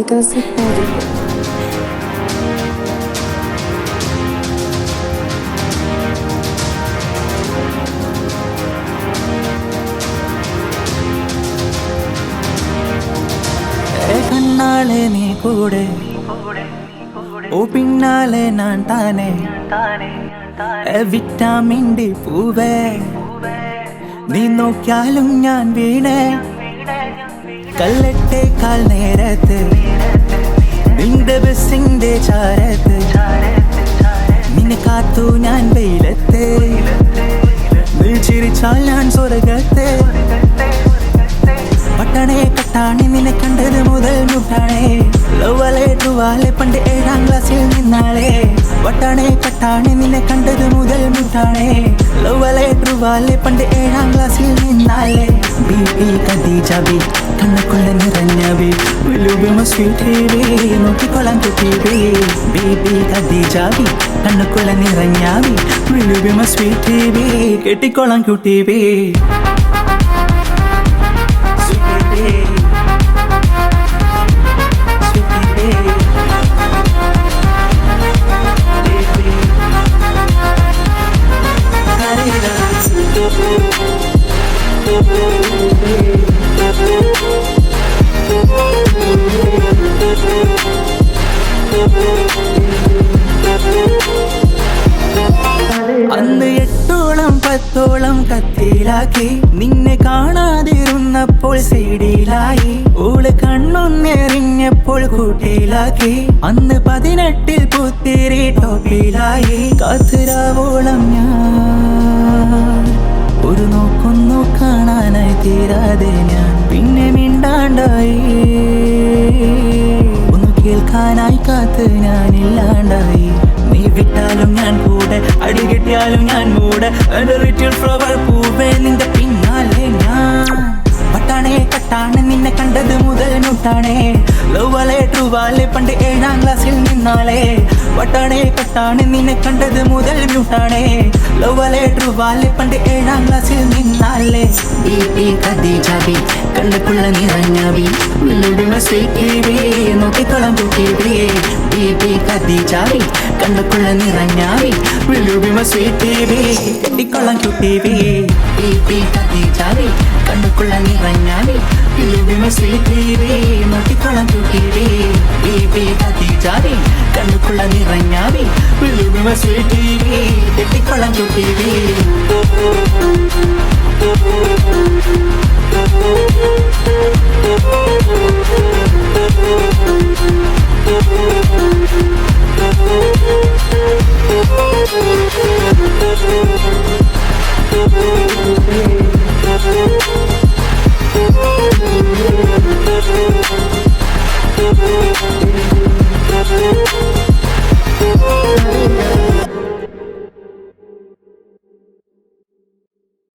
does it better. കണ്ണാളെ നീ കൂടെ ഓ പിന്നാലെ ഞാൻ താനെ വിറ്റാമിൻ ഡി പൂവേ നീ നോക്കിയാലും ഞാൻ വീണേ കല്ലട്ടേക്കാൾ നേരത്ത് നിന്റെ ബസിന്റെ ചാരത്ത് നിന്നെ കാത്തു ഞാൻ വെയിലത്ത് നീ ചിരിച്ചാൽ ഞാൻ സ്വർഗത്ത് പട്ടണേ കട്ടാണി നിന്നെ കണ്ടത് മുതൽ മുട്ടാണേ ലവ്വാലെ ട്രുവാലെ പണ്ട് 7ാം ക്ലാസ്സിൽ നിന്നാളെ പട്ടണേ കട്ടാണി നിന്നെ കണ്ടത് മുതൽ മുട്ടാണേ ലവ്വാലെ ട്രുവാലെ പണ്ട് 7ാം ക്ലാസ്സിൽ നിന്നാളെ ബീബി ഖദീജ ബി കണ്ണുക്കുള്ള നിറഞ്ഞ ബി വിലുബിമ സ്വീറ്റ് ബി നോക്കിക്കൊള്ളാൻ കുട്ടി ബി ബീബി ഖദീജ ബി കണ്ണുക്കുള്ള നിറഞ്ഞ ബി വിലുബിമ സ്വീറ്റ് ബി കെട്ടിക്കൊള്ളാൻ കുട്ടി ബി അന്ന് 8ഓളം 10ഓളം കത്തിയിലാക്കി നിന്നെ കാണാതിരുന്നപ്പോൾ സൈഡിലായി ഓള് കണ്ണൊന്നെറിഞ്ഞപ്പോൾ കൂട്ടിയിലാക്കി അന്ന് 18ൽ പുത്തിരി ടോപ്പിലായി കാത്തുരാവോളം ഞാൻ ഒരു നോക്കൊന്നു കാണാനായി തീരാതെ ഞാൻ പിന്നെ മിണ്ടാണ്ടായി ഒന്ന് കേൾക്കാനായി കാത്ത് ഞാൻ ഇല്ലാണ്ടായി നീ വിട്ടാലും ഞാൻ കൂടെ അടി കിട്ടിയാലും ഞാൻ മൂടെ ഫ്ലവർ പൂവേ നിന്റെ പിന്നാലെ ഞാൻ പട്ടാണേ കട്ടാണ് നിന്നെ കണ്ടത് മുതൽ മുട്ടാണേ ലവ്വാലെ ട്രുവാലെ പണ്ട് 7ാം ക്ലാസ്സിൽ നിന്നാളെ പട്ടാണേ കട്ടാണ് നിന്നെ കണ്ടത് മുതൽ മുട്ടാണേ ലവ്വാലെ ട്രുവാലെ പണ്ട് 7ാം ക്ലാസ്സിൽ നിന്നാളെ ബീബി ഖദീജ ബി കണ്ണുക്കുള്ള നിറഞ്ഞ ബി വിലുബിമ സ്വീറ്റ് ബി നോക്കിക്കൊള്ളാൻ കുട്ടി ബി ബീബി ഖദീജ ബി കണ്ണുക്കുള്ള നിറഞ്ഞ ബി വിലുബിമ സ്വീറ്റ് ബി കെട്ടിക്കൊള്ളാൻ കുട്ടി ബി ബീബി ഖദീജ ബി കണ്ണുക്കുള്ള നിറഞ്ഞ ബി വിലുബിമ സ്വീറ്റ് ബി നോക്കിക്കൊള്ളാൻ കുട്ടി ബി ബീബി ഖദീജ ബി കണ്ണുക്കുള്ള നിറഞ്ഞ ബി വിലുബിമ സ്വീറ്റ് ബി കെട്ടിക്കൊള്ളാൻ കുട്ടി ബി Thank you.